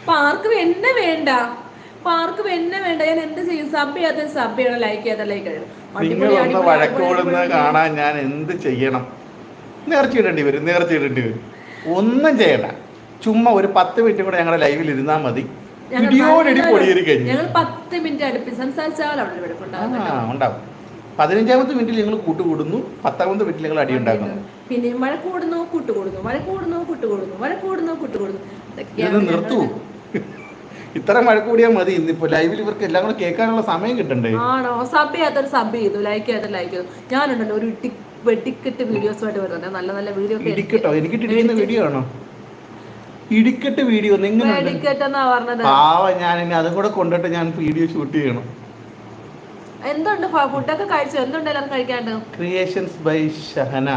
Park എന്നെ വേണ്ട, park എന്നെ വേണ്ട. ഞാൻ എന്ത് ചെയ്യും? സബ് ചെയ്യാത്ത സബ് ചെയ്യണം, ലൈക്ക് ചെയ്യാത്ത ലൈക്ക് ചെയ്യണം. നിങ്ങളൊന്ന് വഴക്കോടുന്നത് കാണാൻ ഞാൻ എന്ത് ചെയ്യണം? നേർച്ചയിടേണ്ടി വരും. ഒന്നും ചെയ്യണ്ട, ചുമ്മാ ഒരു 10 മിനിറ്റ് കൂടെ ഞങ്ങളുടെ ലൈവിൽ ഇരുന്നാൽ മതി. ഇടിയോടിടി പൊടിയേറി കഴിഞ്ഞു. ഞങ്ങൾ 10 മിനിറ്റ് അടുപ്പിച്ച് സംസാരിച്ചാൽ ഉണ്ടാവും. 15ാമത്തെ മിനിറ്റിൽ നിങ്ങൾ കൂട്ടുകൂടുന്നു, 10ാമത്തെ മിനിറ്റിൽ നിങ്ങൾ അടി ഉണ്ടാക്കുന്നു. പിന്നെ വഴക്കൂടുന്നു, കൂട്ടുകൂടുന്നു, വഴക്കൂടുന്നു, കൂട്ടുകൂടുന്നു, വഴക്കൂടുന്നു, കൂട്ടുകൂടുന്നു. ഇത് നിർത്തൂ. ഇത്ര മഴ കൂടിയാൽ മതി. ഇന്നിപ്പോ ലൈവിൽ ഇവർക്ക് എല്ലാം കൂടെ കേൾക്കാനുള്ള സമയം കിട്ടണ്ടേ? ആണോ? സബ് ചെയ്യാത്തൊരു സബ് ചെയ്തു, ലൈക്ക് ചെയ്യാത്ത ലൈക്ക് ചെയ്തു. ഞാനുണ്ടല്ലോ ഒരു വെടിക്കെട്ട് വീഡിയോസുമായിട്ട് വരുന്നത്, നല്ല നല്ല വീഡിയോ. ഇടിക്കട്ടോ? എനിക്ക് ഇടിക്കുന്ന വീഡിയോ ആണോ? ഇടിക്കെട്ട് വീഡിയോ വെടിക്കെട്ടെന്നാ പറഞ്ഞത്. ഞാൻ ഇനി അതും കൂടെ കൊണ്ടിട്ട് ഞാൻ വീഡിയോ ഷൂട്ട് ചെയ്യണം. എന്തുണ്ട്? ഫുഡൊക്കെ കഴിച്ചു? എന്തുണ്ട് എല്ലാവരും കഴിക്കാണ്ട്? Creations by Shahana.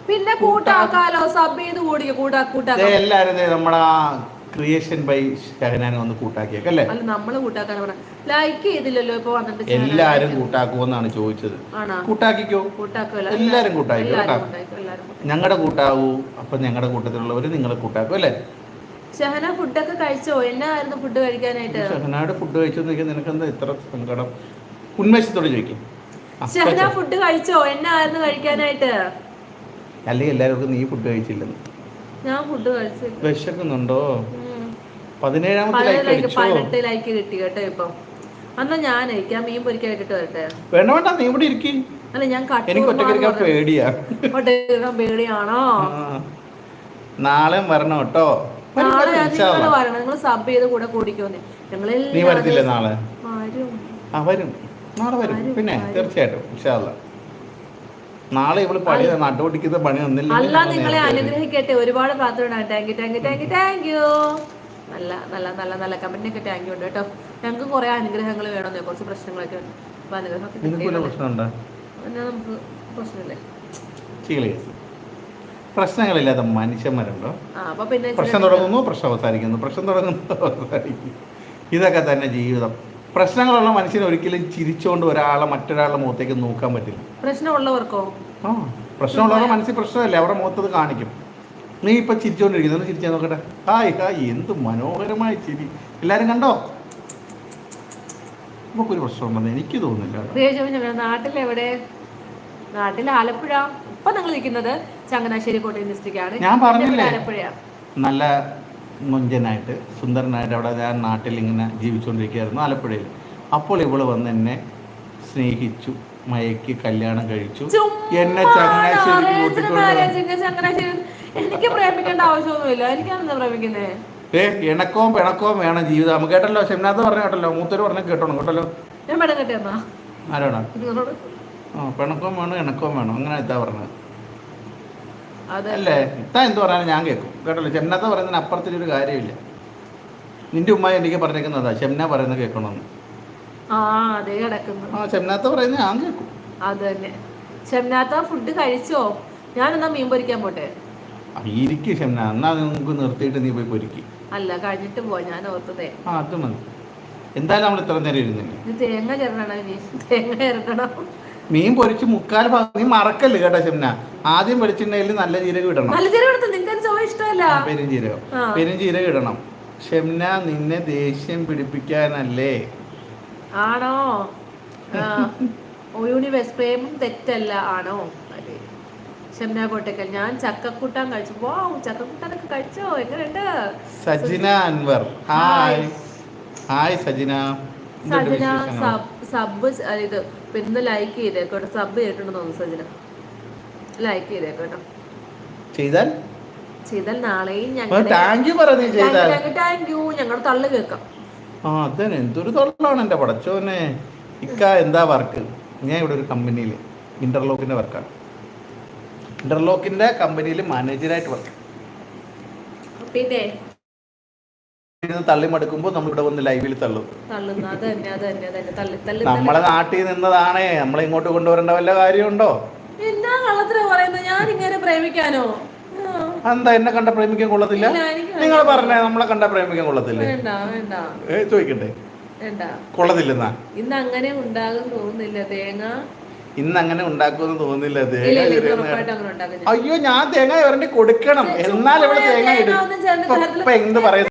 പിന്നെ കൂട്ടാക്കാലോ, സബ് ചെയ്ത് കൂട്ടാക്കാം എല്ലാരും. നമ്മുടെ ക്രിയേഷൻ ബൈ ഷഹനാനെ ഒന്ന് കൂട്ടാക്കിയേക്കല്ലേ? അല്ല, നമ്മള് കൂട്ടാക്കാൻ ലൈക്ക് ചെയ്തില്ലല്ലോ ഇപ്പൊ വന്നിട്ട്. എല്ലാരും കൂട്ടാക്കുമെന്നാണ് ചോദിച്ചത്. കൂട്ടാക്കിക്കോ, എല്ലാരും കൂട്ടാക്കിക്കോ. ഞങ്ങളുടെ കൂട്ടാവൂ. അപ്പൊ ഞങ്ങളുടെ കൂട്ടത്തിലുള്ളവര് നിങ്ങളെ കൂട്ടാക്കും അല്ലേ? ഷഹന ഫുഡൊക്കെ കഴിച്ചോ? എന്നായിരുന്നു ഫുഡ് കഴിക്കാനായിട്ട്? ഷഹനയുടെ ഫുഡ് കഴിച്ചോ? നിനക്ക് എന്താ ഇത്ര സങ്കടം? ഉന്മേഷത്തോട് ചോദിക്കും. ഷഹന ഫുഡ് കഴിച്ചോ? എന്നായിരുന്നു കഴിക്കാനായിട്ട്? അല്ലെങ്കിൽ എല്ലാവർക്കും നീ ഫുഡ് കഴിച്ചില്ലെന്ന്. ഞാൻ ഫുഡ് കഴിച്ചു. വിശക്കുന്നുണ്ടോ? 17ാമത്തെ ലൈക്ക് കിട്ടി കേട്ടോ. ഇപ്പൊ എന്നാ ഞാൻ മീൻ പൊരിക്കാനായിട്ട് വരട്ടെ? വേണ്ട, നീ ഇവിടെ ഇരിക്കും. അല്ല, ഞാൻ എനിക്ക് ഒറ്റയ്ക്ക് പേടിയാണോ? നാളെ വരണം കേട്ടോ. നാളെ വരണം. നിങ്ങൾ സബ് ചെയ്ത് കൂടെ കൂടിക്കോന്നേ. നീ വരത്തില്ലേ നാളെ? വരും, നാളെ വരും. പിന്നെ തീർച്ചയായിട്ടും ഇൻഷാ അല്ലാഹ്. നാളെ ഇവള് പണി നട്ടുപിടിക്കുന്ന പണി ഒന്നില്ല. അല്ല, നിങ്ങളെ അനുഗ്രഹിക്കട്ടെ. ഒരുപാട് പ്രാർത്ഥന. Thank you. നല്ല നല്ല നല്ല നല്ല കമന്റിനൊക്കെ താങ്ക് യു ഉണ്ട് കേട്ടോ. ഞങ്ങൾക്ക് കുറെ അനുഗ്രഹങ്ങൾ വേണമെന്നേ, കുറച്ച് പ്രശ്നങ്ങളൊക്കെ ഉണ്ട്. അപ്പൊ നമുക്ക് പ്രശ്നമില്ലേ? പ്രശ്നങ്ങളില്ലാത്ത മനുഷ്യന്മാരുണ്ടോ? പ്രശ്നം തുടങ്ങുന്നു, പ്രശ്നം അവസാനിക്കുന്നു, പ്രശ്നം തുടങ്ങുന്നു, അവസാനിക്കുന്നു. ഇതൊക്കെ തന്നെ ജീവിതം. പ്രശ്നങ്ങളുള്ള മനുഷ്യന് ഒരിക്കലും ചിരിച്ചുകൊണ്ട് മറ്റൊരാളുടെ മുഖത്തേക്ക് നോക്കാൻ പറ്റില്ല. പ്രശ്നമുള്ളവർക്കോ? പ്രശ്നമുള്ളവരുടെ മനസ്സിൽ പ്രശ്നമല്ലേ, അവരുടെ മുഖത്തത് കാണിക്കും. നീ ഇപ്പൊ ചിരിച്ചോണ്ടിരിക്കുന്നു, ചിരിച്ചാൽ നോക്കട്ടെ. ഹായ്, എന്ത് മനോഹരമായ ചിരി. എല്ലാരും കണ്ടോ? നമുക്കൊരു പ്രശ്നമുണ്ടെന്ന് എനിക്ക് തോന്നുന്നില്ല. നാട്ടിലെവിടെ? നാട്ടിൽ ആലപ്പുഴ. ഇപ്പൊ നിങ്ങൾ നിൽക്കുന്നത് ചങ്ങനാശ്ശേരി കോട്ടയം ഡിസ്ട്രിക്റ്റാണ്. ഞാൻ പറഞ്ഞില്ലേ, നല്ല മുഞ്ചനായിട്ട് സുന്ദരനായിട്ട് അവിടെ ഞാൻ നാട്ടിൽ ഇങ്ങനെ ജീവിച്ചുകൊണ്ടിരിക്കുകയായിരുന്നു ആലപ്പുഴയിൽ. അപ്പോൾ ഇവള് വന്ന് എന്നെ സ്നേഹിച്ചു, മയക്കി കല്യാണം കഴിച്ചു. എന്നെ എനിക്ക് പ്രേമിക്കേണ്ട ആവശ്യമൊന്നുമില്ല. എനിക്കാണെന്താ പ്രേമിക്കുന്നേ? ഇണക്കവും പിണക്കവും വേണം ജീവിതം. നമുക്ക് കേട്ടല്ലോ, ഷംനാഥ് പറഞ്ഞു കേട്ടല്ലോ, മൂത്തര് പറഞ്ഞ കേട്ടോണം കേട്ടല്ലോ. ഞാൻ പെടം കെട്ടിയെന്നാ? ആരാണ്? പിണക്കവും വേണം, ഇണക്കവും വേണം, അങ്ങനെ ഇതാ പറഞ്ഞത് അല്ലേ? ഇത്താ എന്ത് പറയാനും ഞാൻ കേൾക്കും കേട്ടല്ലോ. ഷംനാഥ് പറയുന്നതിന് അപ്പുറത്തൊരു കാര്യമില്ല. നിന്റെ ഉമ്മ എനിക്ക് പറഞ്ഞേക്കുന്നതാ ഷംന പറയുന്നത് കേൾക്കണമെന്ന്. ഷംനാഥ് പറയുന്നത് ഞാൻ കേൾക്കും. അത് തന്നെ. ഷംനാഥ് ഫുഡ് കഴിച്ചോ? ഞാനെന്നാ മീൻ പൊരിക്കാൻ പോട്ടെ? ഇരിക്കും ഷംന, എന്നാ നിങ്ങൾക്ക് നിർത്തിയിട്ട് നീ പോയി പൊരിക്കും. അല്ല, കഴിഞ്ഞിട്ട് പോവാ. ഞാൻ ഓർത്തതേ. അത് മതി. എന്തായാലും നമ്മൾ ഇത്ര നേരം ഇരുന്നില്ലേ? തേങ്ങ ചേർക്കണം. മീൻ പൊരിച്ച് മുക്കാൽ ഭാഗം നീ മറക്കല്ലേ കേട്ടോ ഷംന. ആദ്യം പൊരിച്ചിട്ടുണ്ടെങ്കിൽ നല്ല ജീരകം ഇടണം. പെരുംജീരകം ഇടണം. ഷംന, നിന്നെ ദേഷ്യം പിടിപ്പിക്കാനല്ലേ? ആണോ? യൂണിവേഴ്സ് പ്രേമം തെറ്റല്ല ആണോ? ഷംന കോട്ടക്കൽ. ഞാൻ ചക്കക്കൂട്ടാൻ കഴിച്ചു. ചക്കക്കൂട്ടാനൊക്കെ കഴിച്ചോ? എങ്ങനെയുണ്ട്? സജിന അൻവർ. ഹായ് സജിന. സബ് ഇത് പിന്നെ ലൈക്ക് ചെയ്തേക്കോട്ടെ. സബ് ചെയ്തിട്ടുണ്ടെന്ന് തോന്നുന്നു സജിന. ലൈക്ക് ചെയ്തേക്കോട്ടോ. ചെയ്താൽ നാളെയും താങ്ക് യു. ഞങ്ങളുടെ തള്ളു കേൾക്കാം. അതന്നെ, എന്തൊരു തൊള്ളാണ് എൻ്റെ പടച്ചോനെ. എന്താ വർക്ക്? ഞാൻ ഇവിടെ ഒരു കമ്പനിയിൽ ഇന്റർലോക്കിന്റെ വർക്കാണ്. ഇന്റർലോക്കിന്റെ കമ്പനിയിൽ മാനേജറായിട്ട് വർക്ക്. പിന്നെ തള്ളി മടുക്കുമ്പോ നമ്മളിവിടെ വന്ന് ലൈവിൽ തള്ളും. നമ്മളെ നാട്ടിൽ നിന്നതാണേ, നമ്മളെ ഇങ്ങോട്ട് കൊണ്ടുവരേണ്ട വല്ല കാര്യമുണ്ടോ? എന്നാ കള്ളത്തിനാ പറയുന്നത്? ഞാൻ ഇങ്ങനെ പ്രേമിക്കാനോ? എന്താ എന്നെ കണ്ട പ്രേമിക്കാൻ കൊള്ളത്തില്ല? നിങ്ങൾ പറഞ്ഞേ, നമ്മളെ കണ്ട പ്രേമിക്കാൻ കൊള്ളത്തില്ലേ? ചോദിക്കണ്ടേ? കൊള്ളത്തില്ലെന്നാ? ഇന്ന് അങ്ങനെ ഉണ്ടാകും തോന്നുന്നില്ല. തേങ്ങ ഇന്ന് അങ്ങനെ ഉണ്ടാക്കുമെന്ന് തോന്നുന്നില്ല. അയ്യോ, ഞാൻ തേങ്ങ ഇവരുടെ കൊടുക്കണം, എന്നാൽ ഇവിടെ തേങ്ങ ഇടും. എന്ത് പറയുന്നു?